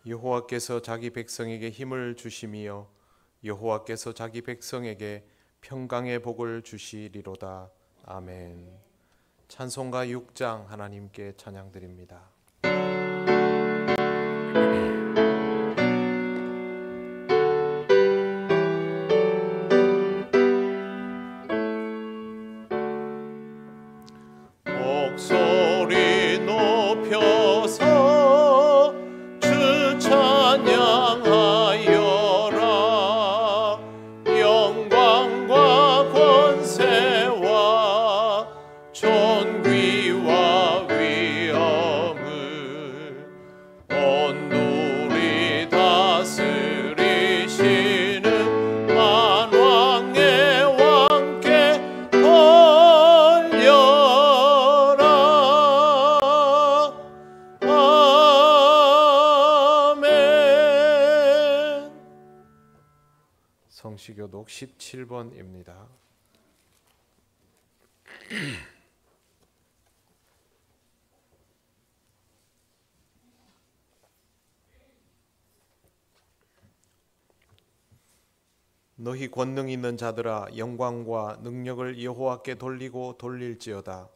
여호와께서 자기 백성에게 힘을 주심이여 여호와께서 자기 백성에게 평강의 복을 주시리로다. 아멘. 찬송가 6장 하나님께 찬양드립니다. 목소리 높여서 주 찬양하여라. 영광과 권세와 존귀와 위엄을 온누리 다스리시는 만왕의 왕께 성시교독 17번입니다. 너희 권능 있는 자들아 영광과 능력을 여호와께 돌리고 돌릴지어다.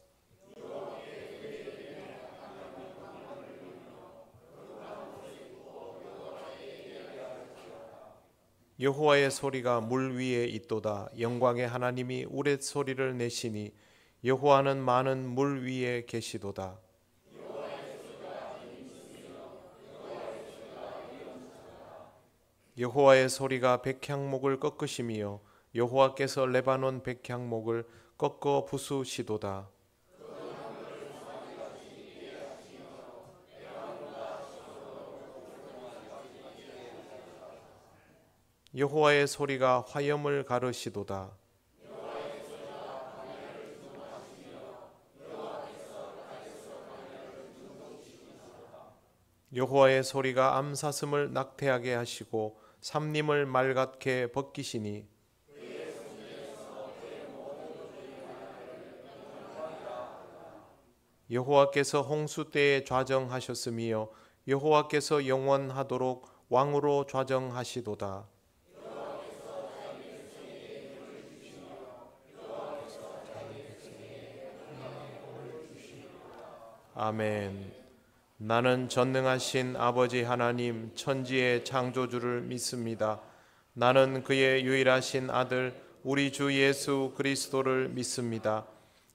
여호와의 소리가 물 위에 있도다. 영광의 하나님이 우레소리를 내시니 여호와는 많은 물 위에 계시도다. 여호와의 소리가 백향목을 꺾으심이요 여호와께서 레바논 백향목을 꺾어 부수시도다. 여호와의 소리가 화염을 가르시도다. 여호와의 소리가 암사슴을 낙태하게 하시고 삼림을 맑게 벗기시니 여호와께서 홍수 때에 좌정하셨으며 여호와께서 영원하도록 왕으로 좌정하시도다. 아멘. 나는 전능하신 아버지 하나님 천지의 창조주를 믿습니다. 나는 그의 유일하신 아들 우리 주 예수 그리스도를 믿습니다.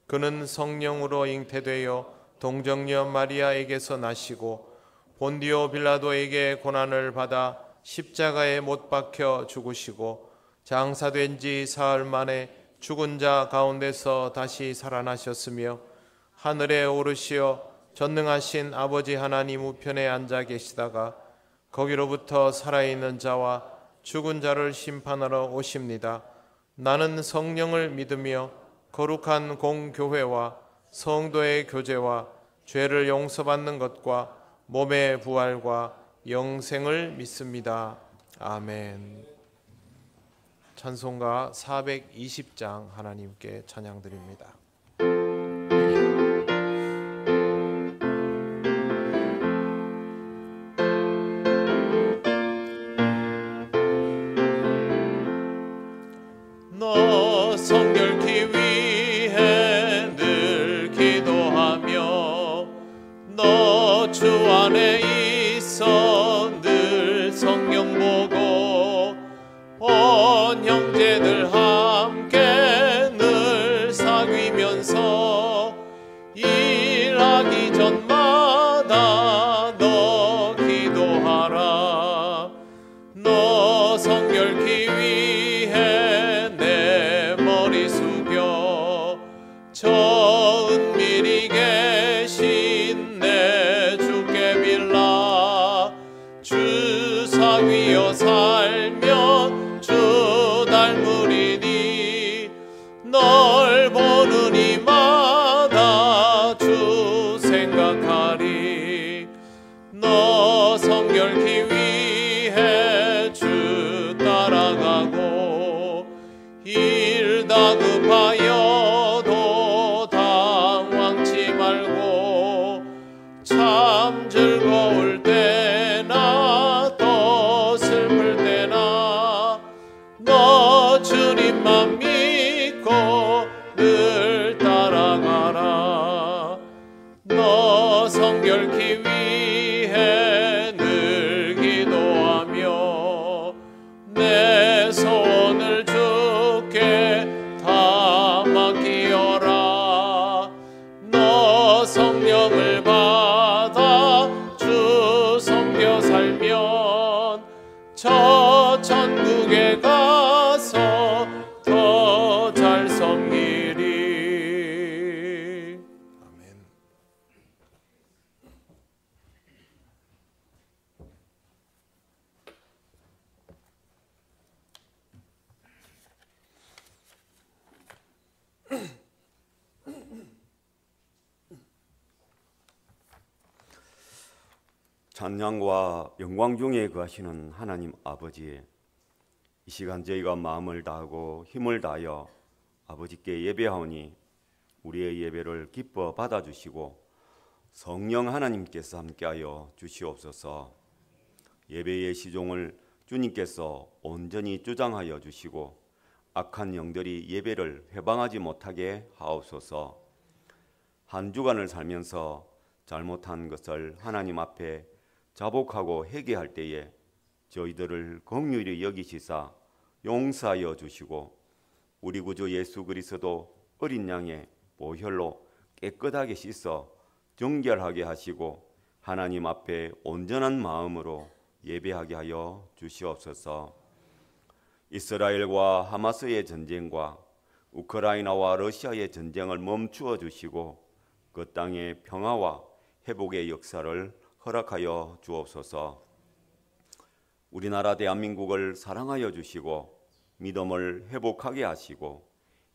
그는 성령으로 잉태되어 동정녀 마리아에게서 나시고 본디오 빌라도에게 고난을 받아 십자가에 못 박혀 죽으시고 장사된 지 사흘 만에 죽은 자 가운데서 다시 살아나셨으며 하늘에 오르시어 전능하신 아버지 하나님 우편에 앉아 계시다가 거기로부터 살아있는 자와 죽은 자를 심판하러 오십니다. 나는 성령을 믿으며 거룩한 공교회와 성도의 교제와 죄를 용서받는 것과 몸의 부활과 영생을 믿습니다. 아멘. 찬송가 420장 하나님께 찬양드립니다. 너 성결케 위해 늘 기도하며 너 주 안에 있어 늘 성경 보고 온 형제들 함께 늘 사귀면서 일하기 전마다 너 기도하라. 너 성결케 위해 내 머리 숙여 저 은밀히 계신 내 주께 빌라. 주 사귀어 살면 주 닮으리니 널 보는 이마다 주 생각하리. 너 성결케 위해 주 따라가고 일 다급하여도 당황치 말고 참 즐거울 때나 성결케 위해 늘 기도하며 내 소원을 주께 다 맡기어라. 너 성령을 받아 주 섬겨 살면 저 천국에 가서 더 잘 섬기리. 아멘. 찬양과 영광 중에 거하시는 하나님 아버지, 이 시간 저희가 마음을 다하고 힘을 다하여 아버지께 예배하오니 우리의 예배를 기뻐 받아주시고 성령 하나님께서 함께하여 주시옵소서. 예배의 시종을 주님께서 온전히 주장하여 주시고 악한 영들이 예배를 회방하지 못하게 하옵소서. 한 주간을 살면서 잘못한 것을 하나님 앞에 자복하고 회개할 때에 저희들을 긍휼히 여기시사 용서하여 주시고 우리 구주 예수 그리스도 어린 양의 보혈로 깨끗하게 씻어 정결하게 하시고 하나님 앞에 온전한 마음으로 예배하게 하여 주시옵소서. 이스라엘과 하마스의 전쟁과 우크라이나와 러시아의 전쟁을 멈추어 주시고 그 땅의 평화와 회복의 역사를 허락하여 주옵소서. 우리나라 대한민국을 사랑하여 주시고 믿음을 회복하게 하시고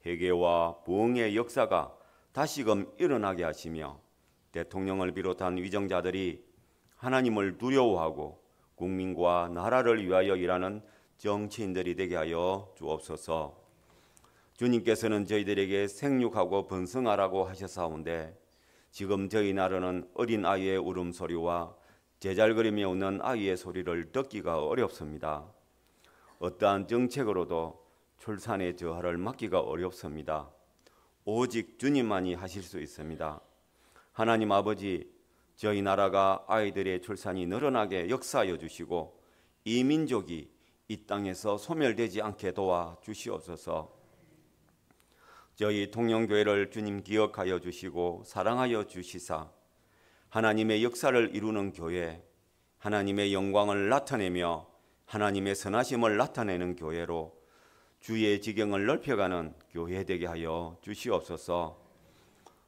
회개와 부흥의 역사가 다시금 일어나게 하시며 대통령을 비롯한 위정자들이 하나님을 두려워하고 국민과 나라를 위하여 일하는 정치인들이 되게 하여 주옵소서. 주님께서는 저희들에게 생육하고 번성하라고 하셨사온데 지금 저희 나라는 어린 아이의 울음소리와 제잘거리며 웃는 아이의 소리를 듣기가 어렵습니다. 어떠한 정책으로도 출산의 저하를 막기가 어렵습니다. 오직 주님만이 하실 수 있습니다. 하나님 아버지, 저희 나라가 아이들의 출산이 늘어나게 역사하여 주시고 이 민족이 이 땅에서 소멸되지 않게 도와 주시옵소서. 저희 통영교회를 주님 기억하여 주시고 사랑하여 주시사 하나님의 역사를 이루는 교회, 하나님의 영광을 나타내며 하나님의 선하심을 나타내는 교회로 주의 지경을 넓혀가는 교회 되게 하여 주시옵소서.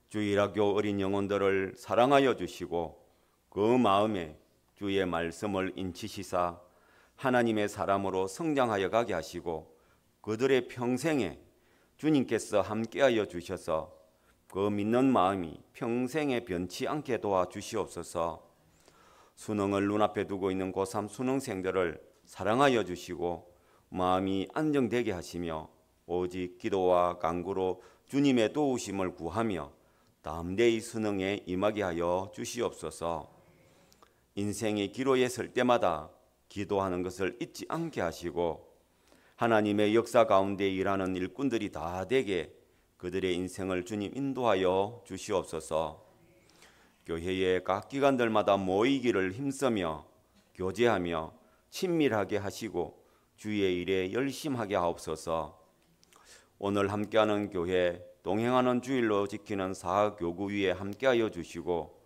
주일학교 어린 영혼들을 사랑하여 주시고 그 마음에 주의 말씀을 인치시사 하나님의 사람으로 성장하여 가게 하시고 그들의 평생에 주님께서 함께하여 주셔서 그 믿는 마음이 평생에 변치 않게 도와주시옵소서. 수능을 눈앞에 두고 있는 고3 수능생들을 사랑하여 주시고 마음이 안정되게 하시며 오직 기도와 간구로 주님의 도우심을 구하며 담대히 수능에 임하게 하여 주시옵소서. 인생의 기로에 설 때마다 기도하는 것을 잊지 않게 하시고 하나님의 역사 가운데 일하는 일꾼들이 다 되게 그들의 인생을 주님 인도하여 주시옵소서. 교회의 각 기관들마다 모이기를 힘쓰며 교제하며 친밀하게 하시고 주의 일에 열심하게 하옵소서. 오늘 함께하는 교회 동행하는 주일로 지키는 사교구위에 함께하여 주시고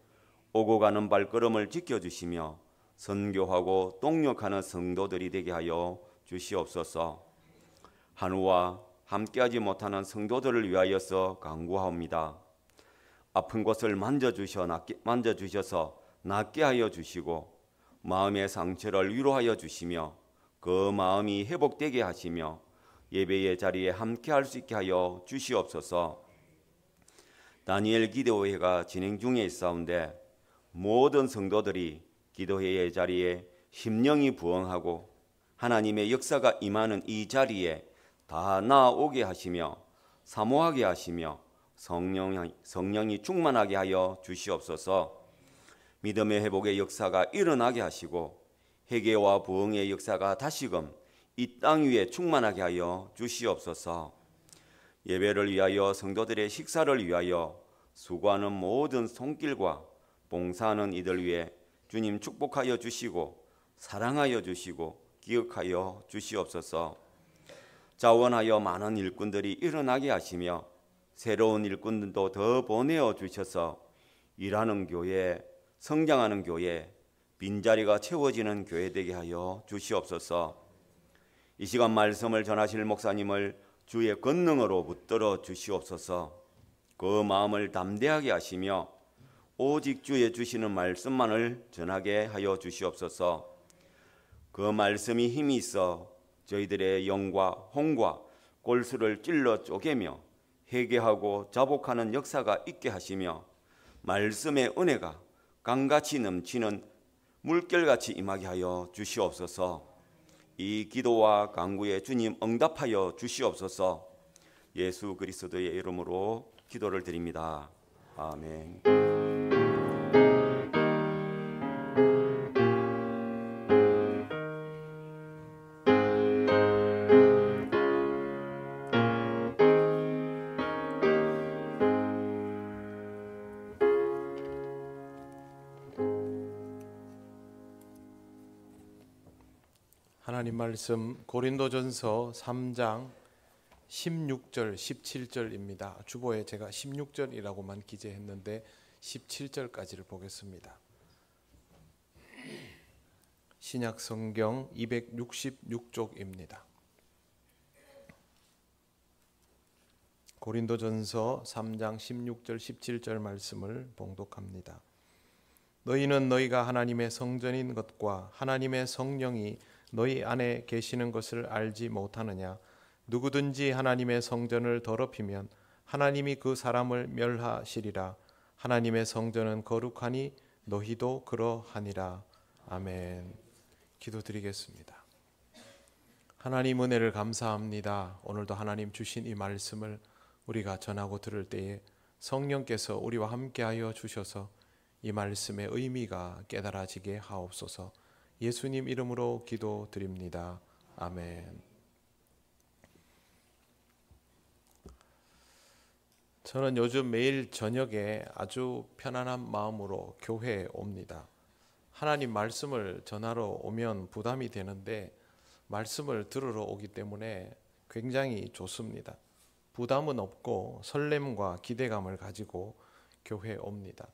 오고 가는 발걸음을 지켜주시며 선교하고 동력하는 성도들이 되게 하여 주시옵소서. 한우와 함께하지 못하는 성도들을 위하여서 간구하옵니다. 아픈 곳을 만져주셔서 낫게 하여 주시고 마음의 상처를 위로하여 주시며 그 마음이 회복되게 하시며 예배의 자리에 함께할 수 있게 하여 주시옵소서. 다니엘 기도회가 진행 중에 있사온데 모든 성도들이 기도회의 자리에 심령이 부응하고 하나님의 역사가 임하는 이 자리에 다 나아오게 하시며 사모하게 하시며 성령이 충만하게 하여 주시옵소서. 믿음의 회복의 역사가 일어나게 하시고 회개와 부흥의 역사가 다시금 이 땅 위에 충만하게 하여 주시옵소서. 예배를 위하여 성도들의 식사를 위하여 수고하는 모든 손길과 봉사하는 이들 위해 주님 축복하여 주시고 사랑하여 주시고 기억하여 주시옵소서. 자원하여 많은 일꾼들이 일어나게 하시며 새로운 일꾼들도 더 보내어 주셔서 일하는 교회, 성장하는 교회, 빈자리가 채워지는 교회 되게 하여 주시옵소서. 이 시간 말씀을 전하실 목사님을 주의 권능으로 붙들어 주시옵소서. 그 마음을 담대하게 하시며 오직 주의 주시는 말씀만을 전하게 하여 주시옵소서. 그 말씀이 힘이 있어 저희들의 영과 혼과 골수를 찔러 쪼개며 회개하고 자복하는 역사가 있게 하시며 말씀의 은혜가 강같이 넘치는 물결같이 임하게 하여 주시옵소서. 이 기도와 간구에 주님 응답하여 주시옵소서. 예수 그리스도의 이름으로 기도를 드립니다. 아멘. 하나님 말씀 고린도전서 3장 16절 17절입니다. 주보에 제가 16절이라고만 기재했는데 17절까지를 보겠습니다. 신약 성경 266쪽입니다. 고린도전서 3장 16절 17절 말씀을 봉독합니다. 너희는 너희가 하나님의 성전인 것과 하나님의 성령이 너희 안에 계시는 것을 알지 못하느냐? 누구든지 하나님의 성전을 더럽히면 하나님이 그 사람을 멸하시리라. 하나님의 성전은 거룩하니 너희도 그러하니라. 아멘. 기도드리겠습니다. 하나님 은혜를 감사합니다. 오늘도 하나님 주신 이 말씀을 우리가 전하고 들을 때에 성령께서 우리와 함께하여 주셔서 이 말씀의 의미가 깨달아지게 하옵소서. 예수님 이름으로 기도드립니다. 아멘. 저는 요즘 매일 저녁에 아주 편안한 마음으로 교회에 옵니다. 하나님 말씀을 전하러 오면 부담이 되는데 말씀을 들으러 오기 때문에 굉장히 좋습니다. 부담은 없고 설렘과 기대감을 가지고 교회에 옵니다.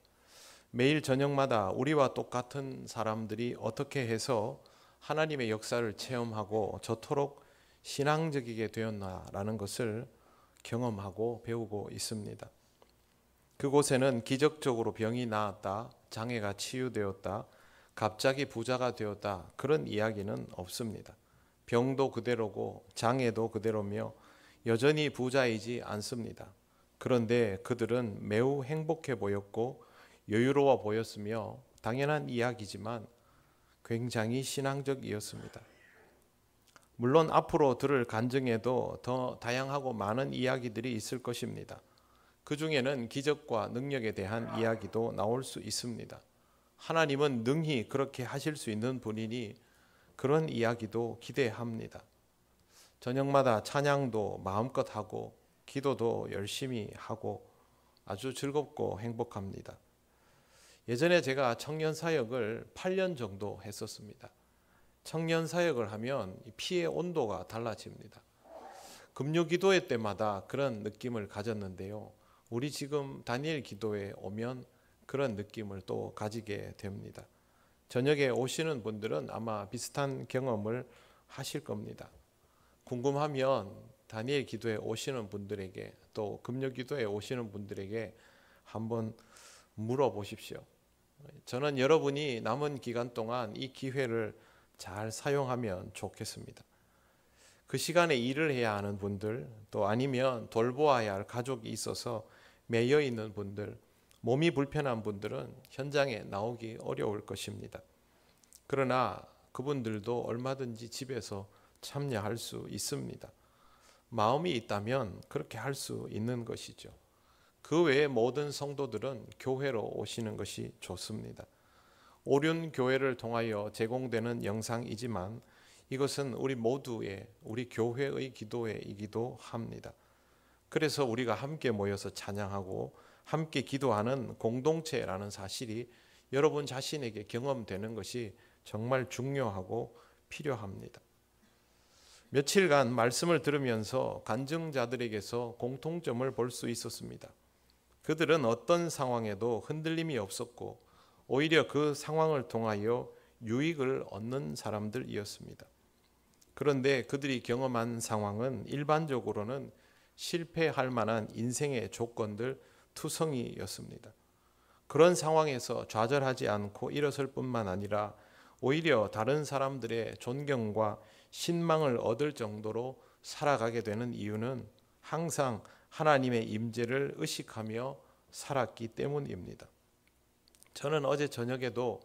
매일 저녁마다 우리와 똑같은 사람들이 어떻게 해서 하나님의 역사를 체험하고 저토록 신앙적이게 되었나라는 것을 경험하고 배우고 있습니다. 그곳에는 기적적으로 병이 나았다, 장애가 치유되었다, 갑자기 부자가 되었다, 그런 이야기는 없습니다. 병도 그대로고 장애도 그대로며 여전히 부자이지 않습니다. 그런데 그들은 매우 행복해 보였고 여유로워 보였으며 당연한 이야기지만 굉장히 신앙적이었습니다. 물론 앞으로 들을 간증에도 더 다양하고 많은 이야기들이 있을 것입니다. 그 중에는 기적과 능력에 대한 이야기도 나올 수 있습니다. 하나님은 능히 그렇게 하실 수 있는 분이니 그런 이야기도 기대합니다. 저녁마다 찬양도 마음껏 하고 기도도 열심히 하고 아주 즐겁고 행복합니다. 예전에 제가 청년 사역을 8년 정도 했었습니다. 청년 사역을 하면 피의 온도가 달라집니다. 금요 기도회 때마다 그런 느낌을 가졌는데요. 우리 지금 다니엘 기도회에 오면 그런 느낌을 또 가지게 됩니다. 저녁에 오시는 분들은 아마 비슷한 경험을 하실 겁니다. 궁금하면 다니엘 기도회에 오시는 분들에게 또 금요 기도회에 오시는 분들에게 한번 물어보십시오. 저는 여러분이 남은 기간 동안 이 기회를 잘 사용하면 좋겠습니다. 그 시간에 일을 해야 하는 분들, 또 아니면 돌보아야 할 가족이 있어서 매여 있는 분들, 몸이 불편한 분들은 현장에 나오기 어려울 것입니다. 그러나 그분들도 얼마든지 집에서 참여할 수 있습니다. 마음이 있다면 그렇게 할 수 있는 것이죠. 그 외에 모든 성도들은 교회로 오시는 것이 좋습니다. 오륜 교회를 통하여 제공되는 영상이지만 이것은 우리 모두의, 우리 교회의 기도회이기도 합니다. 그래서 우리가 함께 모여서 찬양하고 함께 기도하는 공동체라는 사실이 여러분 자신에게 경험되는 것이 정말 중요하고 필요합니다. 며칠간 말씀을 들으면서 간증자들에게서 공통점을 볼 수 있었습니다. 그들은 어떤 상황에도 흔들림이 없었고 오히려 그 상황을 통하여 유익을 얻는 사람들이었습니다. 그런데 그들이 경험한 상황은 일반적으로는 실패할 만한 인생의 조건들 투성이였습니다. 그런 상황에서 좌절하지 않고 일어설 뿐만 아니라 오히려 다른 사람들의 존경과 신망을 얻을 정도로 살아가게 되는 이유는 항상 하나님의 임재를 의식하며 살았기 때문입니다. 저는 어제 저녁에도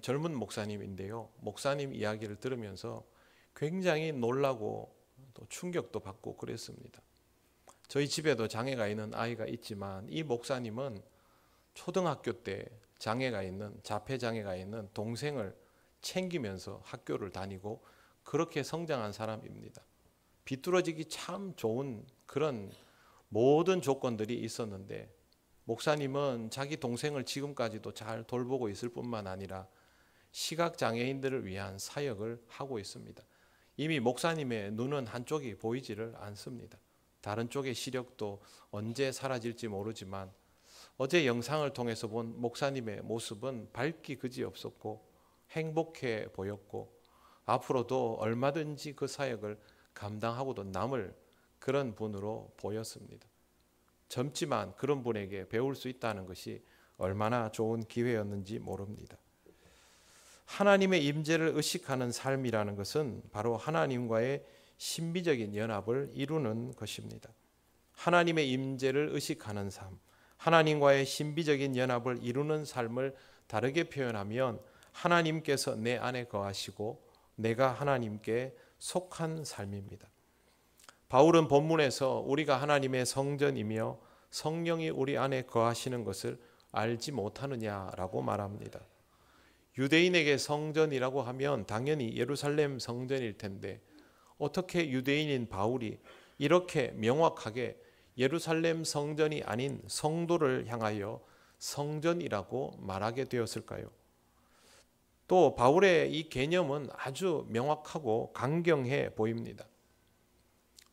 젊은 목사님인데요. 목사님 이야기를 들으면서 굉장히 놀라고 또 충격도 받고 그랬습니다. 저희 집에도 장애가 있는 아이가 있지만 이 목사님은 초등학교 때 자폐장애가 있는 동생을 챙기면서 학교를 다니고 그렇게 성장한 사람입니다. 비뚤어지기 참 좋은 그런 모든 조건들이 있었는데 목사님은 자기 동생을 지금까지도 잘 돌보고 있을 뿐만 아니라 시각장애인들을 위한 사역을 하고 있습니다. 이미 목사님의 눈은 한쪽이 보이지를 않습니다. 다른 쪽의 시력도 언제 사라질지 모르지만 어제 영상을 통해서 본 목사님의 모습은 밝기 그지없었고 행복해 보였고 앞으로도 얼마든지 그 사역을 감당하고도 남을 그런 분으로 보였습니다. 젊지만 그런 분에게 배울 수 있다는 것이 얼마나 좋은 기회였는지 모릅니다. 하나님의 임재를 의식하는 삶이라는 것은 바로 하나님과의 신비적인 연합을 이루는 것입니다. 하나님의 임재를 의식하는 삶, 하나님과의 신비적인 연합을 이루는 삶을 다르게 표현하면 하나님께서 내 안에 거하시고 내가 하나님께 속한 삶입니다. 바울은 본문에서 우리가 하나님의 성전이며 성령이 우리 안에 거하시는 것을 알지 못하느냐라고 말합니다. 유대인에게 성전이라고 하면 당연히 예루살렘 성전일 텐데 어떻게 유대인인 바울이 이렇게 명확하게 예루살렘 성전이 아닌 성도를 향하여 성전이라고 말하게 되었을까요? 또 바울의 이 개념은 아주 명확하고 강경해 보입니다.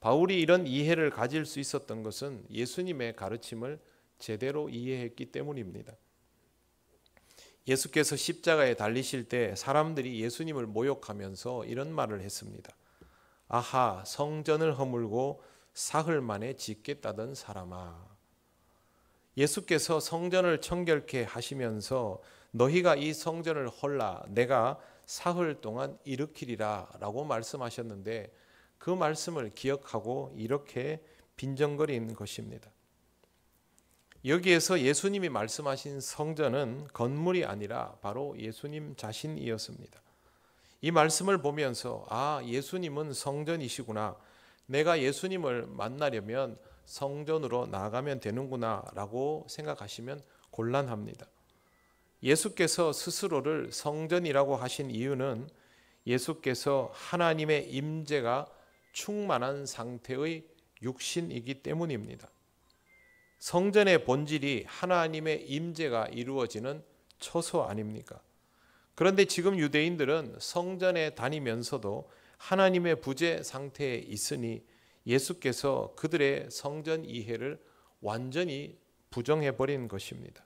바울이 이런 이해를 가질 수 있었던 것은 예수님의 가르침을 제대로 이해했기 때문입니다. 예수께서 십자가에 달리실 때 사람들이 예수님을 모욕하면서 이런 말을 했습니다. 아하, 성전을 허물고 사흘 만에 짓겠다던 사람아. 예수께서 성전을 청결케 하시면서 너희가 이 성전을 헐라 내가 사흘 동안 일으키리라 라고 말씀하셨는데 그 말씀을 기억하고 이렇게 빈정거린 것입니다. 여기에서 예수님이 말씀하신 성전은 건물이 아니라 바로 예수님 자신이었습니다. 이 말씀을 보면서 예수님은 성전이시구나. 내가 예수님을 만나려면 성전으로 나아가면 되는구나 라고 생각하시면 곤란합니다. 예수께서 스스로를 성전이라고 하신 이유는 예수께서 하나님의 임재가 충만한 상태의 육신이기 때문입니다. 성전의 본질이 하나님의 임재가 이루어지는 처소 아닙니까? 그런데 지금 유대인들은 성전에 다니면서도 하나님의 부재 상태에 있으니 예수께서 그들의 성전 이해를 완전히 부정해버린 것입니다.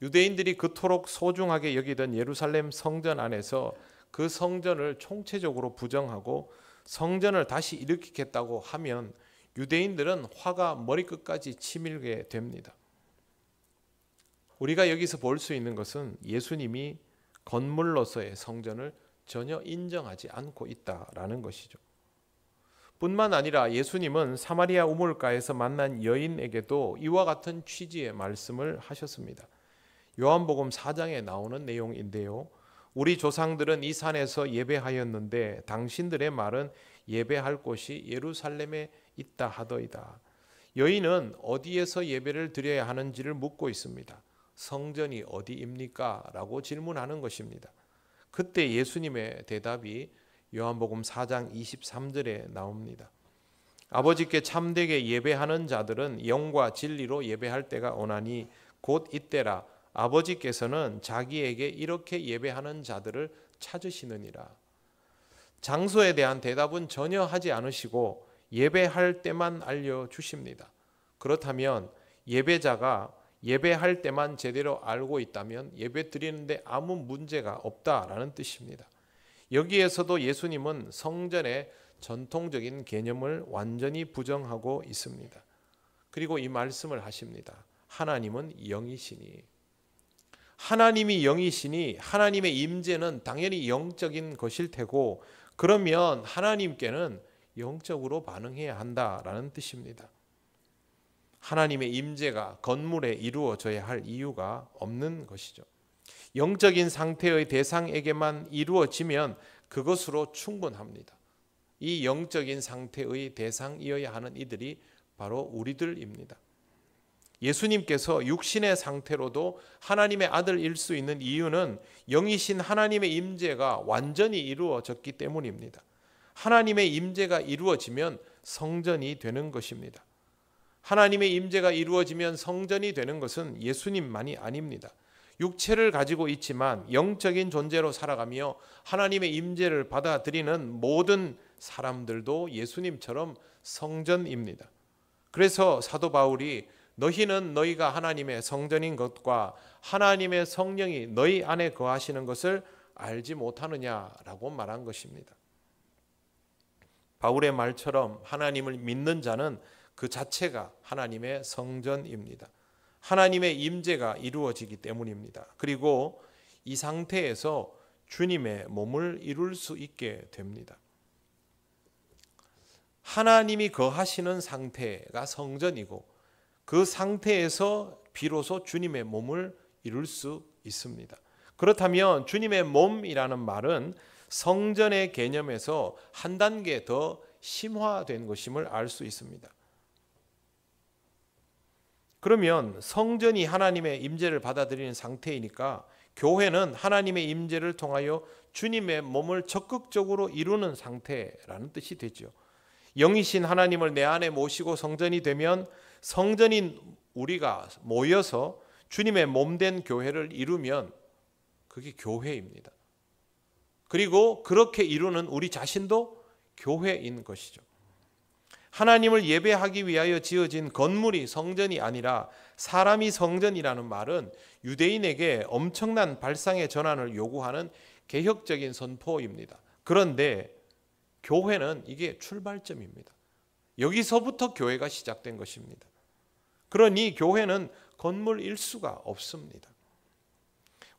유대인들이 그토록 소중하게 여기던 예루살렘 성전 안에서 그 성전을 총체적으로 부정하고 성전을 다시 일으키겠다고 하면 유대인들은 화가 머리끝까지 치밀게 됩니다. 우리가 여기서 볼 수 있는 것은 예수님이 건물로서의 성전을 전혀 인정하지 않고 있다라는 것이죠. 뿐만 아니라 예수님은 사마리아 우물가에서 만난 여인에게도 이와 같은 취지의 말씀을 하셨습니다. 요한복음 4장에 나오는 내용인데요. 우리 조상들은 이 산에서 예배하였는데 당신들의 말은 예배할 곳이 예루살렘에 있다 하더이다. 여인은 어디에서 예배를 드려야 하는지를 묻고 있습니다. 성전이 어디입니까? 라고 질문하는 것입니다. 그때 예수님의 대답이 요한복음 4장 23절에 나옵니다. 아버지께 참되게 예배하는 자들은 영과 진리로 예배할 때가 오나니 곧 이때라 아버지께서는 자기에게 이렇게 예배하는 자들을 찾으시느니라. 장소에 대한 대답은 전혀 하지 않으시고 예배할 때만 알려주십니다. 그렇다면 예배자가 예배할 때만 제대로 알고 있다면 예배 드리는데 아무 문제가 없다라는 뜻입니다. 여기에서도 예수님은 성전의 전통적인 개념을 완전히 부정하고 있습니다. 그리고 이 말씀을 하십니다. 하나님은 영이시니, 하나님이 영이시니 하나님의 임재는 당연히 영적인 것일 테고, 그러면 하나님께는 영적으로 반응해야 한다라는 뜻입니다. 하나님의 임재가 건물에 이루어져야 할 이유가 없는 것이죠. 영적인 상태의 대상에게만 이루어지면 그것으로 충분합니다. 이 영적인 상태의 대상이어야 하는 이들이 바로 우리들입니다. 예수님께서 육신의 상태로도 하나님의 아들일 수 있는 이유는 영이신 하나님의 임재가 완전히 이루어졌기 때문입니다. 하나님의 임재가 이루어지면 성전이 되는 것입니다. 하나님의 임재가 이루어지면 성전이 되는 것은 예수님만이 아닙니다. 육체를 가지고 있지만 영적인 존재로 살아가며 하나님의 임재를 받아들이는 모든 사람들도 예수님처럼 성전입니다. 그래서 사도 바울이 너희는 너희가 하나님의 성전인 것과 하나님의 성령이 너희 안에 거하시는 것을 알지 못하느냐라고 말한 것입니다. 바울의 말처럼 하나님을 믿는 자는 그 자체가 하나님의 성전입니다. 하나님의 임재가 이루어지기 때문입니다. 그리고 이 상태에서 주님의 몸을 이룰 수 있게 됩니다. 하나님이 거하시는 상태가 성전이고 그 상태에서 비로소 주님의 몸을 이룰 수 있습니다. 그렇다면 주님의 몸이라는 말은 성전의 개념에서 한 단계 더 심화된 것임을 알 수 있습니다. 그러면 성전이 하나님의 임재를 받아들이는 상태이니까 교회는 하나님의 임재를 통하여 주님의 몸을 적극적으로 이루는 상태라는 뜻이 되죠. 영이신 하나님을 내 안에 모시고 성전이 되면 성전인 우리가 모여서 주님의 몸된 교회를 이루면 그게 교회입니다. 그리고 그렇게 이루는 우리 자신도 교회인 것이죠. 하나님을 예배하기 위하여 지어진 건물이 성전이 아니라 사람이 성전이라는 말은 유대인에게 엄청난 발상의 전환을 요구하는 개혁적인 선포입니다. 그런데 교회는 이게 출발점입니다. 여기서부터 교회가 시작된 것입니다. 그러니 교회는 건물일 수가 없습니다.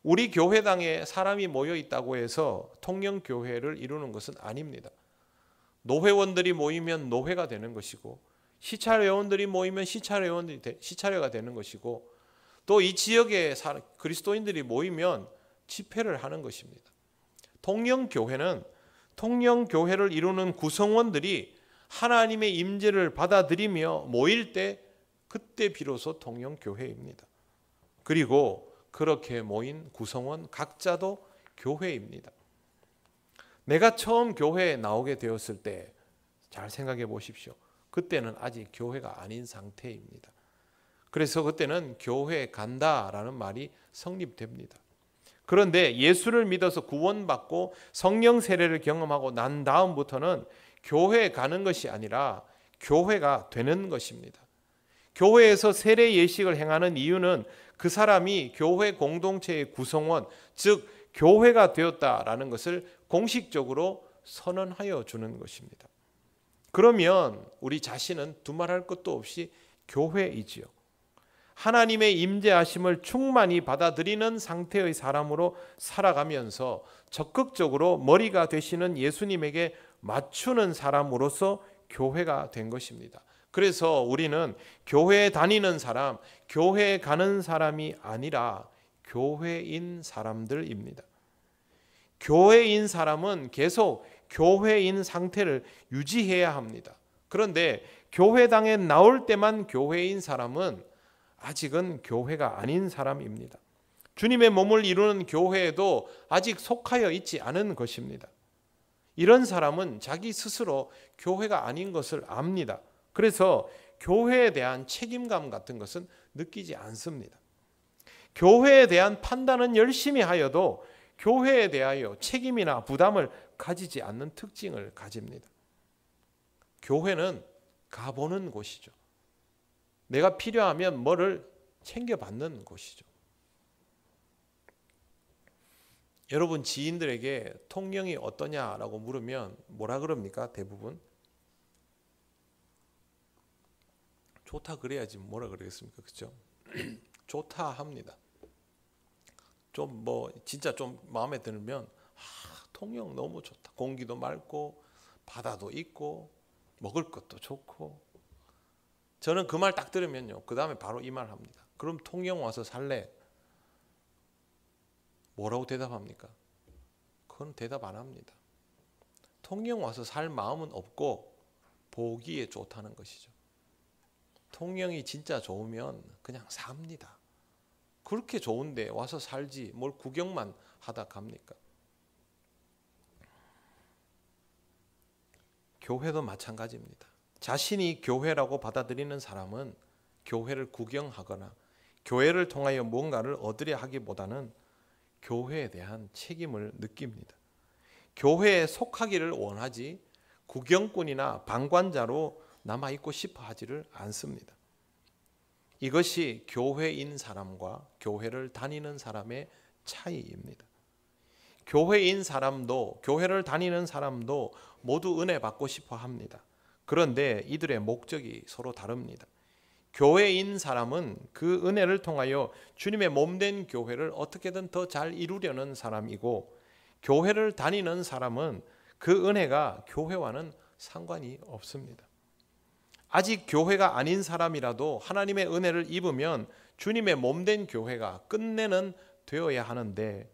우리 교회당에 사람이 모여 있다고 해서 통영교회를 이루는 것은 아닙니다. 노회원들이 모이면 노회가 되는 것이고, 시찰회원들이 모이면 시찰회가 되는 것이고, 또 이 지역의 그리스도인들이 모이면 집회를 하는 것입니다. 통영교회는 통영교회를 이루는 구성원들이 하나님의 임재를 받아들이며 모일 때 그때 비로소 통영교회입니다. 그리고 그렇게 모인 구성원 각자도 교회입니다. 내가 처음 교회에 나오게 되었을 때 잘 생각해 보십시오. 그때는 아직 교회가 아닌 상태입니다. 그래서 그때는 교회에 간다라는 말이 성립됩니다. 그런데 예수를 믿어서 구원받고 성령 세례를 경험하고 난 다음부터는 교회에 가는 것이 아니라 교회가 되는 것입니다. 교회에서 세례 예식을 행하는 이유는 그 사람이 교회 공동체의 구성원, 즉 교회가 되었다라는 것을 공식적으로 선언하여 주는 것입니다. 그러면 우리 자신은 두말할 것도 없이 교회이지요. 하나님의 임재하심을 충만히 받아들이는 상태의 사람으로 살아가면서 적극적으로 머리가 되시는 예수님에게 맞추는 사람으로서 교회가 된 것입니다. 그래서 우리는 교회에 다니는 사람, 교회에 가는 사람이 아니라 교회인 사람들입니다. 교회인 사람은 계속 교회인 상태를 유지해야 합니다. 그런데 교회당에 나올 때만 교회인 사람은 아직은 교회가 아닌 사람입니다. 주님의 몸을 이루는 교회에도 아직 속하여 있지 않은 것입니다. 이런 사람은 자기 스스로 교회가 아닌 것을 압니다. 그래서 교회에 대한 책임감 같은 것은 느끼지 않습니다. 교회에 대한 판단은 열심히 하여도 교회에 대하여 책임이나 부담을 가지지 않는 특징을 가집니다. 교회는 가보는 곳이죠. 내가 필요하면 뭐를 챙겨받는 곳이죠. 여러분 지인들에게 통영이 어떠냐라고 물으면 뭐라 그럽니까? 대부분 좋다 그래야지 뭐라 그러겠습니까? 그렇죠? 좋다 합니다. 좀 진짜 좀 마음에 들면 통영 너무 좋다. 공기도 맑고 바다도 있고 먹을 것도 좋고. 저는 그 말 딱 들으면요, 그 다음에 바로 이 말 합니다. 그럼 통영 와서 살래? 뭐라고 대답합니까? 그건 대답 안 합니다. 통영 와서 살 마음은 없고 보기에 좋다는 것이죠. 통영이 진짜 좋으면 그냥 삽니다. 그렇게 좋은데 와서 살지 뭘 구경만 하다 갑니까? 교회도 마찬가지입니다. 자신이 교회라고 받아들이는 사람은 교회를 구경하거나 교회를 통하여 뭔가를 얻으려 하기보다는 교회에 대한 책임을 느낍니다. 교회에 속하기를 원하지 구경꾼이나 방관자로 남아있고 싶어 하지를 않습니다. 이것이 교회인 사람과 교회를 다니는 사람의 차이입니다. 교회인 사람도 교회를 다니는 사람도 모두 은혜 받고 싶어 합니다. 그런데 이들의 목적이 서로 다릅니다. 교회인 사람은 그 은혜를 통하여 주님의 몸된 교회를 어떻게든 더 잘 이루려는 사람이고, 교회를 다니는 사람은 그 은혜가 교회와는 상관이 없습니다. 아직 교회가 아닌 사람이라도 하나님의 은혜를 입으면 주님의 몸된 교회가 끝내는 되어야 하는데,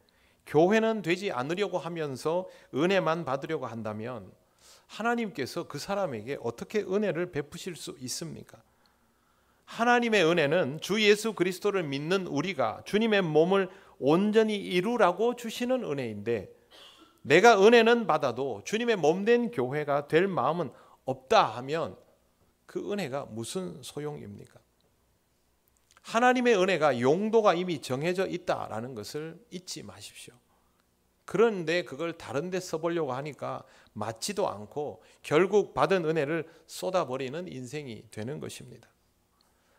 교회는 되지 않으려고 하면서 은혜만 받으려고 한다면 하나님께서 그 사람에게 어떻게 은혜를 베푸실 수 있습니까? 하나님의 은혜는 주 예수 그리스도를 믿는 우리가 주님의 몸을 온전히 이루라고 주시는 은혜인데, 내가 은혜는 받아도 주님의 몸된 교회가 될 마음은 없다 하면 그 은혜가 무슨 소용입니까? 하나님의 은혜가 용도가 이미 정해져 있다라는 것을 잊지 마십시오. 그런데 그걸 다른 데 써보려고 하니까 맞지도 않고 결국 받은 은혜를 쏟아버리는 인생이 되는 것입니다.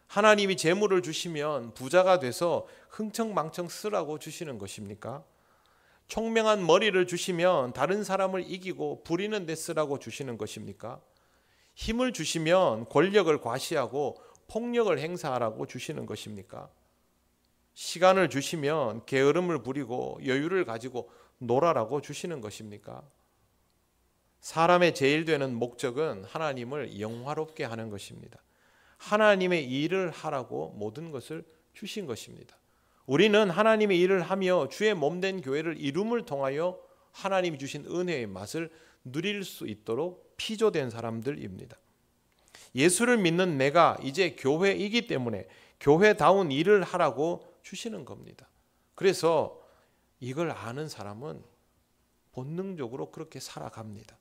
하나님이 재물을 주시면 부자가 돼서 흥청망청 쓰라고 주시는 것입니까? 총명한 머리를 주시면 다른 사람을 이기고 부리는 데 쓰라고 주시는 것입니까? 힘을 주시면 권력을 과시하고 폭력을 행사하라고 주시는 것입니까? 시간을 주시면 게으름을 부리고 여유를 가지고 놀아라고 주시는 것입니까? 사람의 제일 되는 목적은 하나님을 영화롭게 하는 것입니다. 하나님의 일을 하라고 모든 것을 주신 것입니다. 우리는 하나님의 일을 하며 주의 몸된 교회를 이룸을 통하여 하나님이 주신 은혜의 맛을 누릴 수 있도록 피조된 사람들입니다. 예수를 믿는 내가 이제 교회이기 때문에 교회다운 일을 하라고 주시는 겁니다. 그래서 이걸 아는 사람은 본능적으로 그렇게 살아갑니다.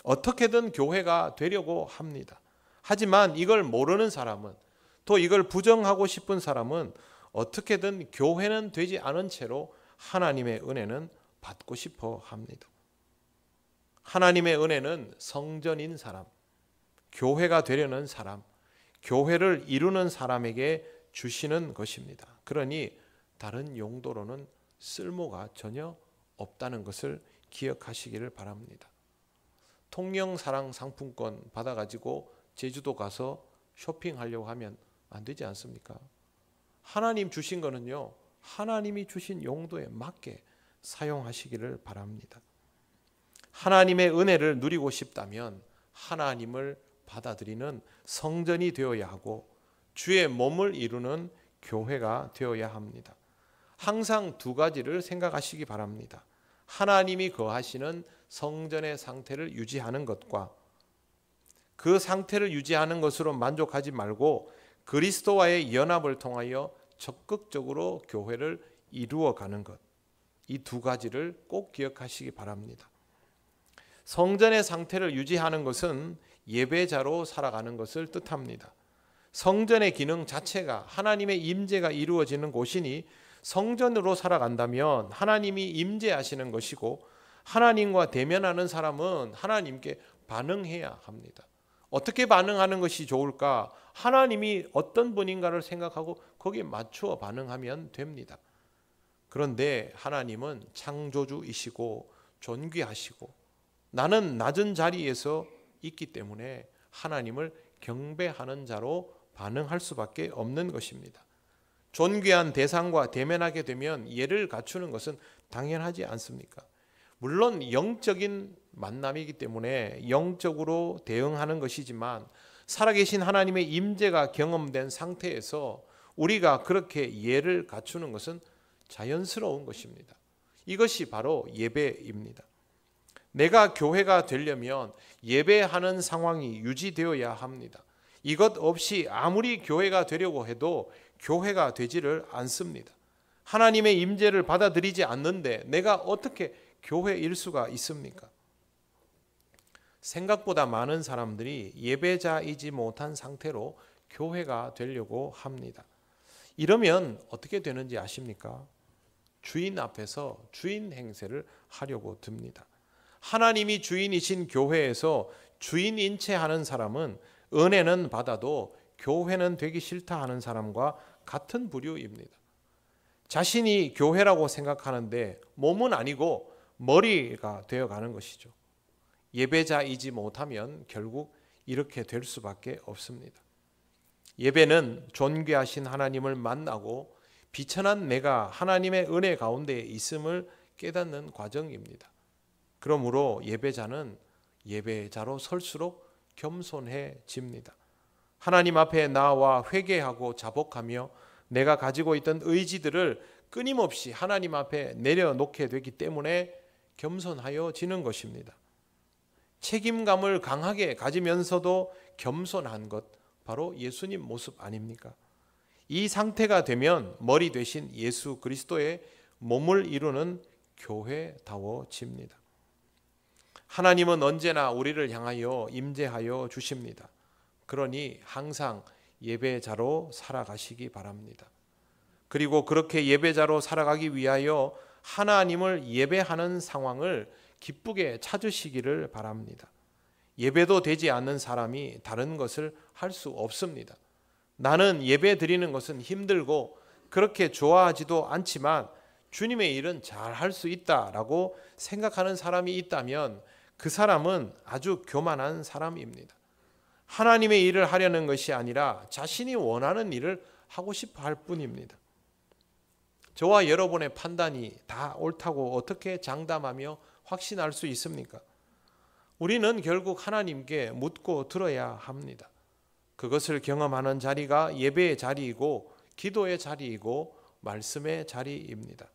어떻게든 교회가 되려고 합니다. 하지만 이걸 모르는 사람은, 또 이걸 부정하고 싶은 사람은 어떻게든 교회는 되지 않은 채로 하나님의 은혜는 받고 싶어 합니다. 하나님의 은혜는 성전인 사람, 교회가 되려는 사람, 교회를 이루는 사람에게 주시는 것입니다. 그러니 다른 용도로는 쓸모가 전혀 없다는 것을 기억하시기를 바랍니다. 통영사랑 상품권 받아가지고 제주도 가서 쇼핑하려고 하면 안 되지 않습니까? 하나님 주신 거는요, 하나님이 주신 용도에 맞게 사용하시기를 바랍니다. 하나님의 은혜를 누리고 싶다면 하나님을 받아들이는 성전이 되어야 하고 주의 몸을 이루는 교회가 되어야 합니다. 항상 두 가지를 생각하시기 바랍니다. 하나님이 거하시는 성전의 상태를 유지하는 것과 그 상태를 유지하는 것으로 만족하지 말고 그리스도와의 연합을 통하여 적극적으로 교회를 이루어가는 것, 이 두 가지를 꼭 기억하시기 바랍니다. 성전의 상태를 유지하는 것은 예배자로 살아가는 것을 뜻합니다. 성전의 기능 자체가 하나님의 임재가 이루어지는 곳이니 성전으로 살아간다면 하나님이 임재하시는 것이고 하나님과 대면하는 사람은 하나님께 반응해야 합니다. 어떻게 반응하는 것이 좋을까? 하나님이 어떤 분인가를 생각하고 거기에 맞추어 반응하면 됩니다. 그런데 하나님은 창조주이시고 존귀하시고 나는 낮은 자리에서 있기 때문에 하나님을 경배하는 자로 반응할 수밖에 없는 것입니다. 존귀한 대상과 대면하게 되면 예를 갖추는 것은 당연하지 않습니까? 물론 영적인 만남이기 때문에 영적으로 대응하는 것이지만 살아계신 하나님의 임재가 경험된 상태에서 우리가 그렇게 예를 갖추는 것은 자연스러운 것입니다. 이것이 바로 예배입니다. 내가 교회가 되려면 예배하는 상황이 유지되어야 합니다. 이것 없이 아무리 교회가 되려고 해도 교회가 되지를 않습니다. 하나님의 임재를 받아들이지 않는데 내가 어떻게 교회일 수가 있습니까? 생각보다 많은 사람들이 예배자이지 못한 상태로 교회가 되려고 합니다. 이러면 어떻게 되는지 아십니까? 주인 앞에서 주인 행세를 하려고 듭니다. 하나님이 주인이신 교회에서 주인인 채 하는 사람은 은혜는 받아도 교회는 되기 싫다 하는 사람과 같은 부류입니다. 자신이 교회라고 생각하는데 몸은 아니고 머리가 되어가는 것이죠. 예배자이지 못하면 결국 이렇게 될 수밖에 없습니다. 예배는 존귀하신 하나님을 만나고 비천한 내가 하나님의 은혜 가운데 있음을 깨닫는 과정입니다. 그러므로 예배자는 예배자로 설수록 겸손해집니다. 하나님 앞에 나와 회개하고 자복하며 내가 가지고 있던 의지들을 끊임없이 하나님 앞에 내려놓게 되기 때문에 겸손하여지는 것입니다. 책임감을 강하게 가지면서도 겸손한 것, 바로 예수님 모습 아닙니까? 이 상태가 되면 머리 되신 예수 그리스도의 몸을 이루는 교회다워집니다. 하나님은 언제나 우리를 향하여 임재하여 주십니다. 그러니 항상 예배자로 살아가시기 바랍니다. 그리고 그렇게 예배자로 살아가기 위하여 하나님을 예배하는 상황을 기쁘게 찾으시기를 바랍니다. 예배도 되지 않는 사람이 다른 것을 할 수 없습니다. 나는 예배 드리는 것은 힘들고 그렇게 좋아하지도 않지만 주님의 일은 잘 할 수 있다라고 생각하는 사람이 있다면 그 사람은 아주 교만한 사람입니다. 하나님의 일을 하려는 것이 아니라 자신이 원하는 일을 하고 싶어 할 뿐입니다. 저와 여러분의 판단이 다 옳다고 어떻게 장담하며 확신할 수 있습니까? 우리는 결국 하나님께 묻고 들어야 합니다. 그것을 경험하는 자리가 예배의 자리이고 기도의 자리이고 말씀의 자리입니다.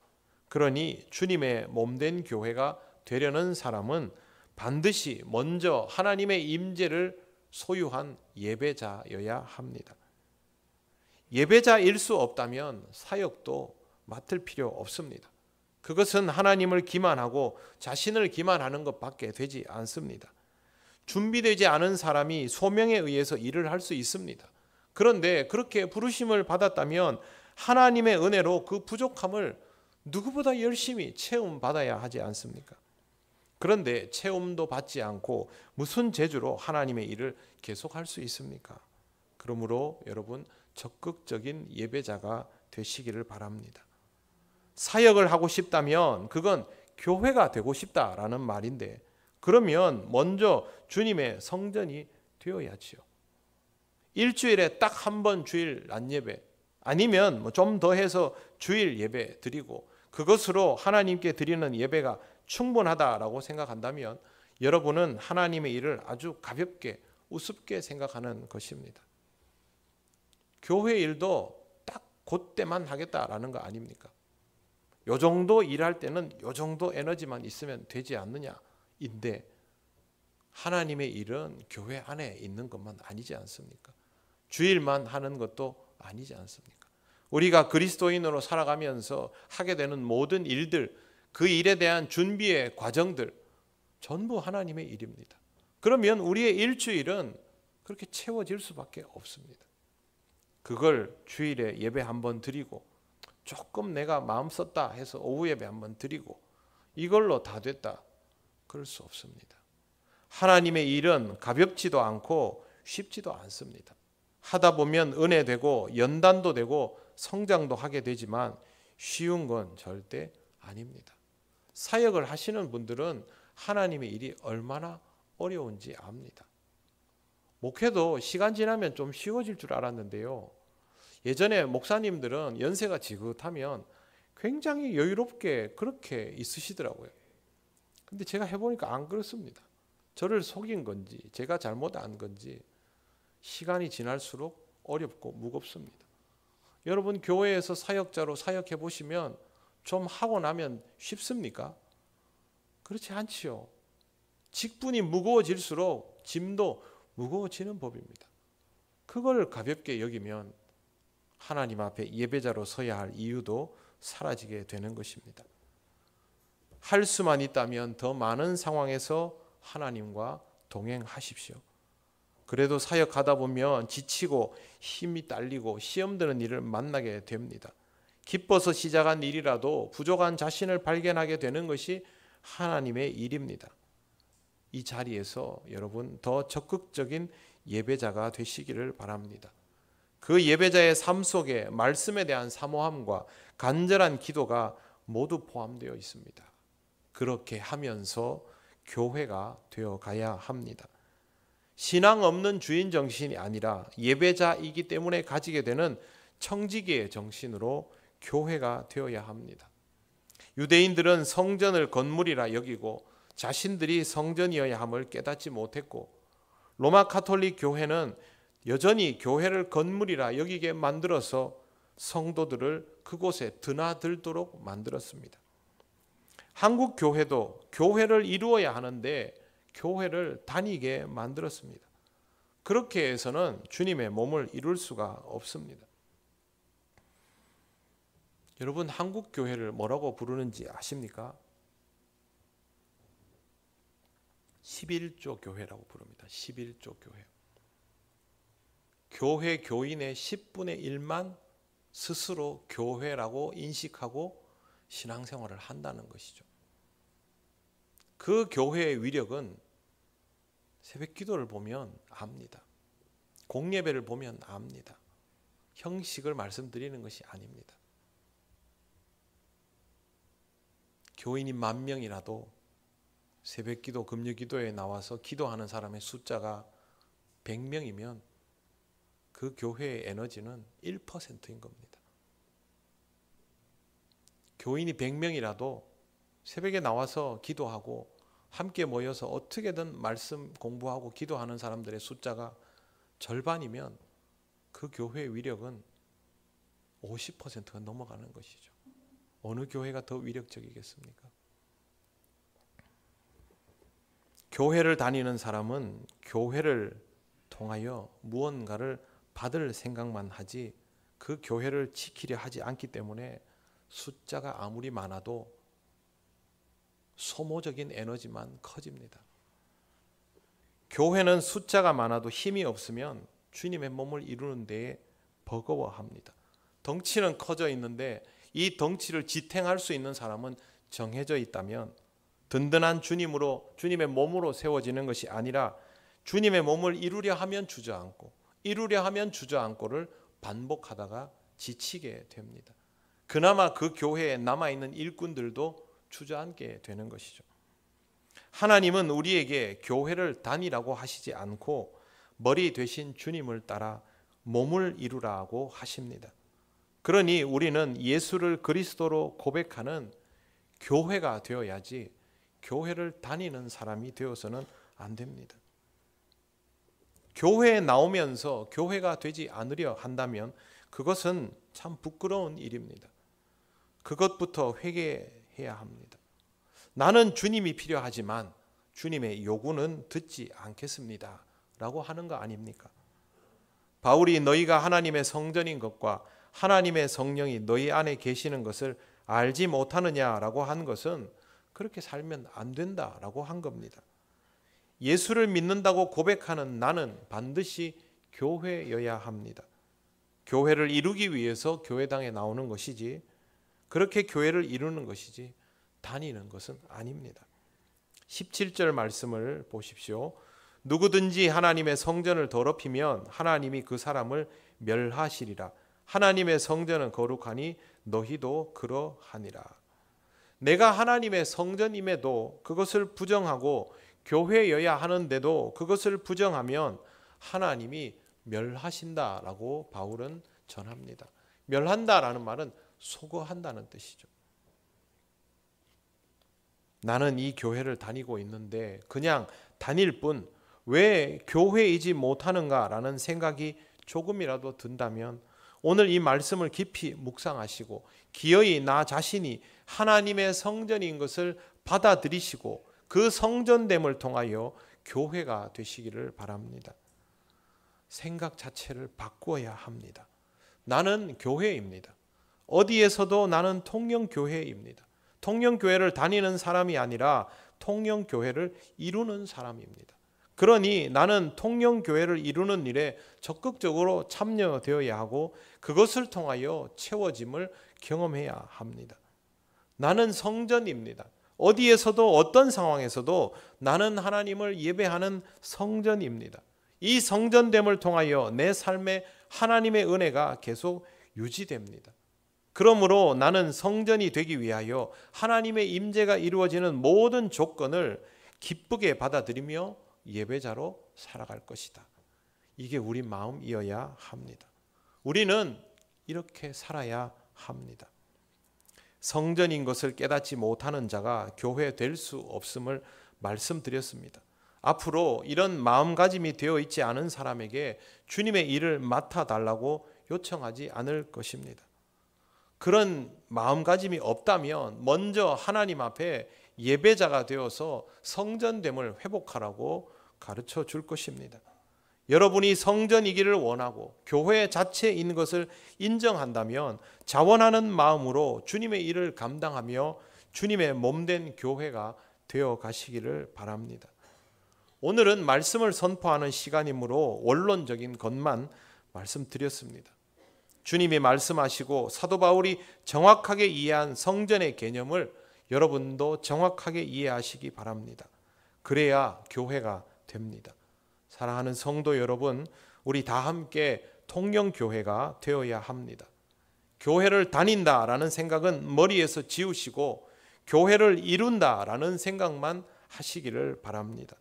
그러니 주님의 몸된 교회가 되려는 사람은 반드시 먼저 하나님의 임재를 소유한 예배자여야 합니다. 예배자일 수 없다면 사역도 맡을 필요 없습니다. 그것은 하나님을 기만하고 자신을 기만하는 것밖에 되지 않습니다. 준비되지 않은 사람이 소명에 의해서 일을 할 수 있습니다. 그런데 그렇게 부르심을 받았다면 하나님의 은혜로 그 부족함을 누구보다 열심히 체험받아야 하지 않습니까? 그런데 체험도 받지 않고 무슨 재주로 하나님의 일을 계속할 수 있습니까? 그러므로 여러분 적극적인 예배자가 되시기를 바랍니다. 사역을 하고 싶다면 그건 교회가 되고 싶다라는 말인데 그러면 먼저 주님의 성전이 되어야지요. 일주일에 딱 한 번 주일 낮 예배 아니면 좀 더 해서 주일 예배 드리고 그것으로 하나님께 드리는 예배가 충분하다라고 생각한다면 여러분은 하나님의 일을 아주 가볍게 우습게 생각하는 것입니다. 교회 일도 딱 그때만 하겠다라는 거 아닙니까? 요 정도 일할 때는 요 정도 에너지만 있으면 되지 않느냐인데 하나님의 일은 교회 안에 있는 것만 아니지 않습니까? 주일만 하는 것도 아니지 않습니까? 우리가 그리스도인으로 살아가면서 하게 되는 모든 일들, 그 일에 대한 준비의 과정들 전부 하나님의 일입니다. 그러면 우리의 일주일은 그렇게 채워질 수밖에 없습니다. 그걸 주일에 예배 한번 드리고 조금 내가 마음 썼다 해서 오후 예배 한번 드리고 이걸로 다 됐다. 그럴 수 없습니다. 하나님의 일은 가볍지도 않고 쉽지도 않습니다. 하다 보면 은혜 되고 연단도 되고 성장도 하게 되지만 쉬운 건 절대 아닙니다. 사역을 하시는 분들은 하나님의 일이 얼마나 어려운지 압니다. 목회도 시간 지나면 좀 쉬워질 줄 알았는데요. 예전에 목사님들은 연세가 지긋하면 굉장히 여유롭게 그렇게 있으시더라고요. 근데 제가 해보니까 안 그렇습니다. 저를 속인 건지 제가 잘못한 건지 시간이 지날수록 어렵고 무겁습니다. 여러분 교회에서 사역자로 사역해 보시면 좀 하고 나면 쉽습니까? 그렇지 않지요. 직분이 무거워질수록 짐도 무거워지는 법입니다. 그걸 가볍게 여기면 하나님 앞에 예배자로 서야 할 이유도 사라지게 되는 것입니다. 할 수만 있다면 더 많은 상황에서 하나님과 동행하십시오. 그래도 사역하다 보면 지치고 힘이 딸리고 시험 드는 일을 만나게 됩니다. 기뻐서 시작한 일이라도 부족한 자신을 발견하게 되는 것이 하나님의 일입니다. 이 자리에서 여러분 더 적극적인 예배자가 되시기를 바랍니다. 그 예배자의 삶 속에 말씀에 대한 사모함과 간절한 기도가 모두 포함되어 있습니다. 그렇게 하면서 교회가 되어 가야 합니다. 신앙 없는 주인 정신이 아니라 예배자이기 때문에 가지게 되는 청지기의 정신으로 교회가 되어야 합니다. 유대인들은 성전을 건물이라 여기고 자신들이 성전이어야 함을 깨닫지 못했고 로마 가톨릭 교회는 여전히 교회를 건물이라 여기게 만들어서 성도들을 그곳에 드나들도록 만들었습니다. 한국 교회도 교회를 이루어야 하는데 교회를 다니게 만들었습니다. 그렇게 해서는 주님의 몸을 이룰 수가 없습니다. 여러분 한국 교회를 뭐라고 부르는지 아십니까? 11조 교회라고 부릅니다. 11조 교회. 교회 교인의 10분의 1만 스스로 교회라고 인식하고 신앙생활을 한다는 것이죠. 그 교회의 위력은 새벽 기도를 보면 압니다. 공예배를 보면 압니다. 형식을 말씀드리는 것이 아닙니다. 교인이 10,000명이라도 새벽 기도, 금요 기도에 나와서 기도하는 사람의 숫자가 100명이면 그 교회의 에너지는 1%인 겁니다. 교인이 100명이라도 새벽에 나와서 기도하고 함께 모여서 어떻게든 말씀 공부하고 기도하는 사람들의 숫자가 절반이면 그 교회의 위력은 50%가 넘어가는 것이죠. 어느 교회가 더 위력적이겠습니까? 교회를 다니는 사람은 교회를 통하여 무언가를 받을 생각만 하지 그 교회를 지키려 하지 않기 때문에 숫자가 아무리 많아도 소모적인 에너지만 커집니다. 교회는 숫자가 많아도 힘이 없으면 주님의 몸을 이루는 데에 버거워합니다. 덩치는 커져 있는데 이 덩치를 지탱할 수 있는 사람은 정해져 있다면 든든한 주님으로 주님의 몸으로 세워지는 것이 아니라 주님의 몸을 이루려 하면 주저앉고 이루려 하면 주저앉고를 반복하다가 지치게 됩니다. 그나마 그 교회에 남아있는 일꾼들도 주저앉게 되는 것이죠. 하나님은 우리에게 교회를 다니라고 하시지 않고 머리 되신 주님을 따라 몸을 이루라고 하십니다. 그러니 우리는 예수를 그리스도로 고백하는 교회가 되어야지 교회를 다니는 사람이 되어서는 안 됩니다. 교회에 나오면서 교회가 되지 않으려 한다면 그것은 참 부끄러운 일입니다. 그것부터 회개해야 합니다. 나는 주님이 필요하지만 주님의 요구는 듣지 않겠습니다. 라고 하는 거 아닙니까? 바울이 너희가 하나님의 성전인 것과 하나님의 성령이 너희 안에 계시는 것을 알지 못하느냐라고 한 것은 그렇게 살면 안 된다라고 한 겁니다. 예수를 믿는다고 고백하는 나는 반드시 교회여야 합니다. 교회를 이루기 위해서 교회당에 나오는 것이지, 그렇게 교회를 이루는 것이지 다니는 것은 아닙니다. 17절 말씀을 보십시오. 누구든지 하나님의 성전을 더럽히면 하나님이 그 사람을 멸하시리라. 하나님의 성전은 거룩하니 너희도 그러하니라. 내가 하나님의 성전임에도 그것을 부정하고 교회여야 하는데도 그것을 부정하면 하나님이 멸하신다라고 바울은 전합니다. 멸한다라는 말은 소거한다는 뜻이죠. 나는 이 교회를 다니고 있는데 그냥 다닐 뿐 왜 교회이지 못하는가라는 생각이 조금이라도 든다면 오늘 이 말씀을 깊이 묵상하시고 기어이 나 자신이 하나님의 성전인 것을 받아들이시고 그 성전됨을 통하여 교회가 되시기를 바랍니다. 생각 자체를 바꾸어야 합니다. 나는 교회입니다. 어디에서도 나는 통영교회입니다. 통영교회를 다니는 사람이 아니라 통영교회를 이루는 사람입니다. 그러니 나는 통영교회를 이루는 일에 적극적으로 참여되어야 하고 그것을 통하여 채워짐을 경험해야 합니다. 나는 성전입니다. 어디에서도 어떤 상황에서도 나는 하나님을 예배하는 성전입니다. 이 성전됨을 통하여 내 삶에 하나님의 은혜가 계속 유지됩니다. 그러므로 나는 성전이 되기 위하여 하나님의 임재가 이루어지는 모든 조건을 기쁘게 받아들이며 예배자로 살아갈 것이다. 이게 우리 마음이어야 합니다. 우리는 이렇게 살아야 합니다. 성전인 것을 깨닫지 못하는 자가 교회 될 수 없음을 말씀드렸습니다. 앞으로 이런 마음가짐이 되어 있지 않은 사람에게 주님의 일을 맡아달라고 요청하지 않을 것입니다. 그런 마음가짐이 없다면 먼저 하나님 앞에 예배자가 되어서 성전됨을 회복하라고 가르쳐 줄 것입니다. 여러분이 성전이기를 원하고 교회 자체인 것을 인정한다면 자원하는 마음으로 주님의 일을 감당하며 주님의 몸된 교회가 되어 가시기를 바랍니다. 오늘은 말씀을 선포하는 시간이므로 원론적인 것만 말씀드렸습니다. 주님이 말씀하시고 사도 바울이 정확하게 이해한 성전의 개념을 여러분도 정확하게 이해하시기 바랍니다. 그래야 교회가 됩니다. 사랑하는 성도 여러분, 우리 다 함께 통영교회가 되어야 합니다. 교회를 다닌다라는 생각은 머리에서 지우시고 교회를 이룬다라는 생각만 하시기를 바랍니다.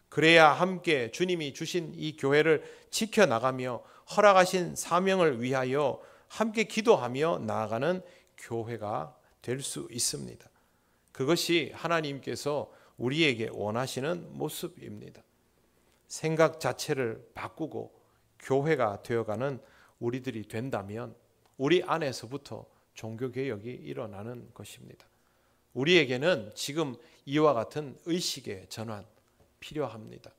그래야 함께 주님이 주신 이 교회를 지켜나가며 허락하신 사명을 위하여 함께 기도하며 나아가는 교회가 될 수 있습니다. 그것이 하나님께서 우리에게 원하시는 모습입니다. 생각 자체를 바꾸고 교회가 되어가는 우리들이 된다면 우리 안에서부터 종교개혁이 일어나는 것입니다. 우리에게는 지금 이와 같은 의식의 전환 필요합니다.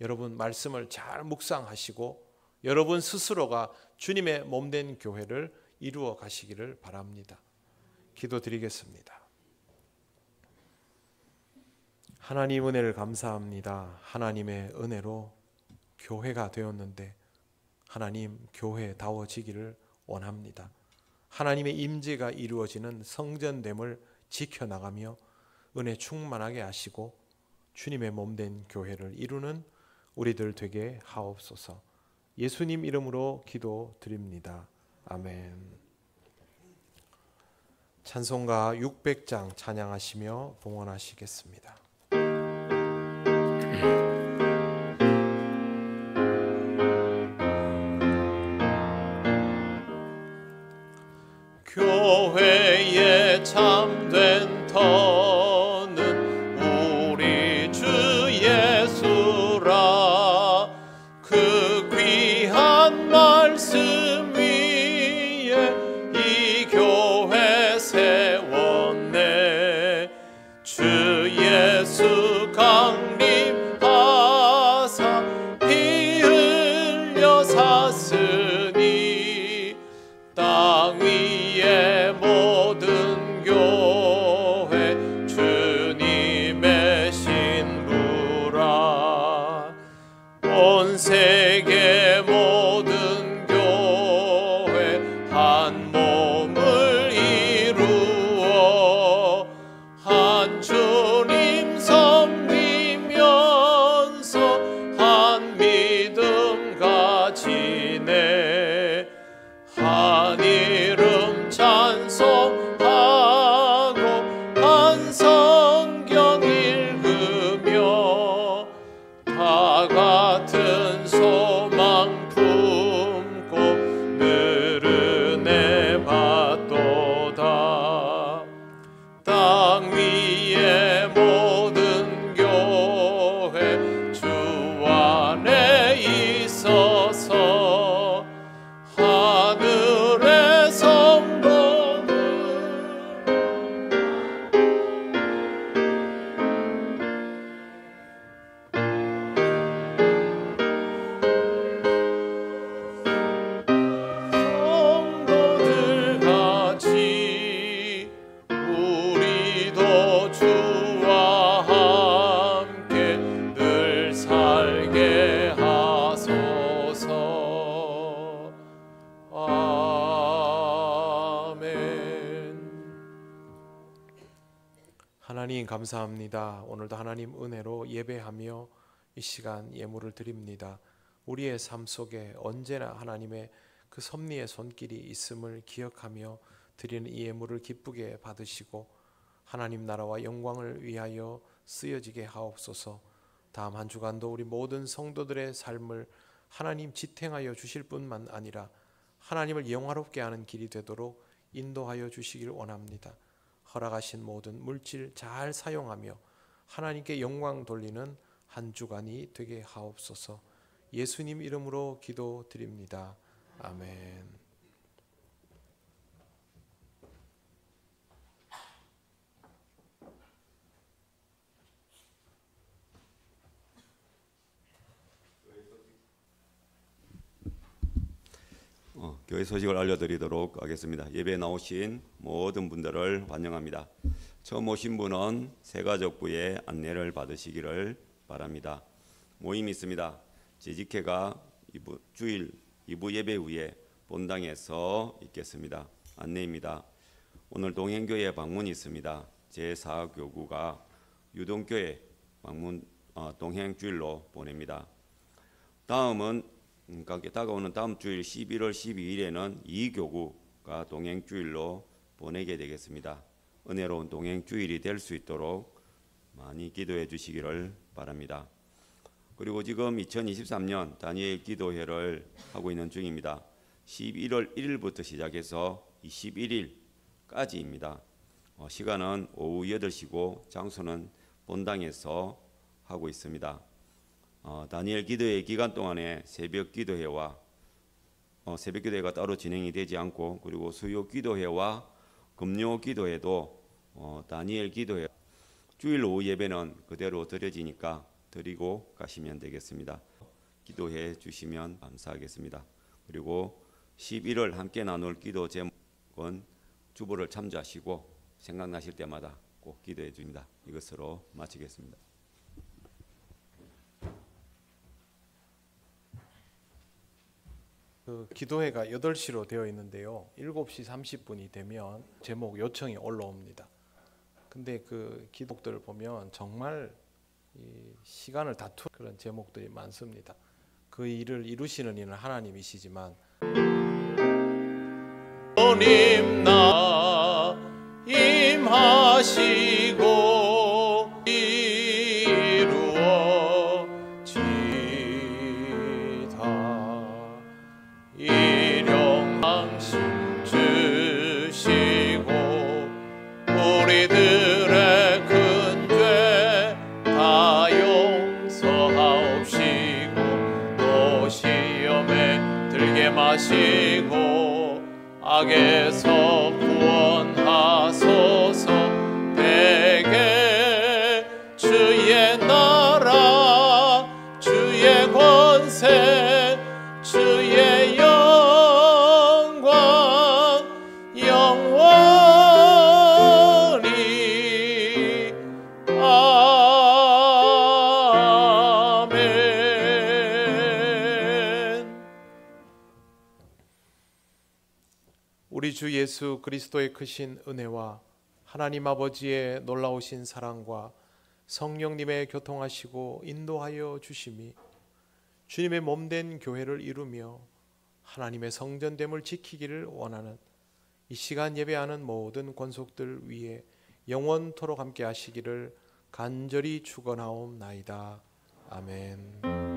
여러분 말씀을 잘 묵상하시고 여러분 스스로가 주님의 몸된 교회를 이루어 가시기를 바랍니다. 기도드리겠습니다. 하나님 은혜를 감사합니다. 하나님의 은혜로 교회가 되었는데 하나님 교회다워지기를 원합니다. 하나님의 임재가 이루어지는 성전됨을 지켜나가며 은혜 충만하게 하시고 주님의 몸된 교회를 이루는 우리들 되게 하옵소서. 예수님 이름으로 기도드립니다. 아멘. 찬송가 600장 찬양하시며 봉헌하시겠습니다. 교회의 참된 터는 우리 주 예수라. 그 귀한 말씀 위에 이 교회 세웠네. 주 예수 강림하사 피 흘려 샀으니 땅 위의 모든 교회 주님의 신부라. 온 세계 모든 교회 땅 위의 모든 교회 주 안에 있어서 하늘의 성도들 성도들 같이 우리도 주와 함께 늘 살게 하소서. 아멘. 하나님 감사합니다. 오늘도 하나님 은혜로 예배하며 이 시간 예물을 드립니다. 우리의 삶 속에 언제나 하나님의 그 섭리의 손길이 있음을 기억하며 드리는 이 예물을 기쁘게 받으시고 하나님 나라와 영광을 위하여 쓰여지게 하옵소서. 다음 한 주간도 우리 모든 성도들의 삶을 하나님 지탱하여 주실 뿐만 아니라 하나님을 영화롭게 하는 길이 되도록 인도하여 주시길 원합니다. 허락하신 모든 물질 잘 사용하며 하나님께 영광 돌리는 한 주간이 되게 하옵소서. 예수님 이름으로 기도드립니다. 아멘. 교회 소식을 알려드리도록 하겠습니다. 예배에 나오신 모든 분들을 환영합니다. 처음 오신 분은 새가족부의 안내를 받으시기를 바랍니다. 모임이 있습니다. 재직회가 주일 2부 예배 후에 본당에서 있겠습니다. 안내입니다. 오늘 동행교회 방문이 있습니다. 제4교구가 유동교회 방문 동행주일로 보냅니다. 다음은 다가오는 다음 주일 11월 12일에는 2교구가 동행주일로 보내게 되겠습니다. 은혜로운 동행주일이 될 수 있도록 많이 기도해 주시기를 바랍니다. 그리고 지금 2023년 다니엘 기도회를 하고 있는 중입니다. 11월 1일부터 시작해서 21일까지입니다. 시간은 오후 8시고 장소는 본당에서 하고 있습니다. 다니엘 기도회 기간 동안에 새벽 기도회가 따로 진행이 되지 않고, 그리고 수요 기도회와 금요 기도회도 다니엘 기도회 주일 오후 예배는 그대로 드려지니까 드리고 가시면 되겠습니다. 기도해 주시면 감사하겠습니다. 그리고 11월 함께 나눌 기도 제목은 주보를 참조하시고 생각나실 때마다 꼭 기도해 줍니다. 이것으로 마치겠습니다. 그 기도회가 8시로 되어 있는데요. 7시 30분이 되면 제목 요청이 올라옵니다. 근데 그 기독들을 보면 정말 이 시간을 다투는 그런 제목들이 많습니다. 그 일을 이루시는 이는 하나님이시지만 주님 나 임하시고 이루어지다. 일용 당신 주시고 우리들의 큰 죄 다 용서하옵시고 또 시험에 들게 마시고 악에서 구원하소서. 대개 주의 나라 주의 권세 주의 영광 영원히 아멘. 우리 주 예수 그리스도의 크신 은혜와 하나님 아버지의 놀라우신 사랑과 성령님의 교통하시고 인도하여 주심이 주님의 몸된 교회를 이루며 하나님의 성전됨을 지키기를 원하는 이 시간 예배하는 모든 권속들 위에 영원토록 함께 하시기를 간절히 축원하옵나이다. 아멘.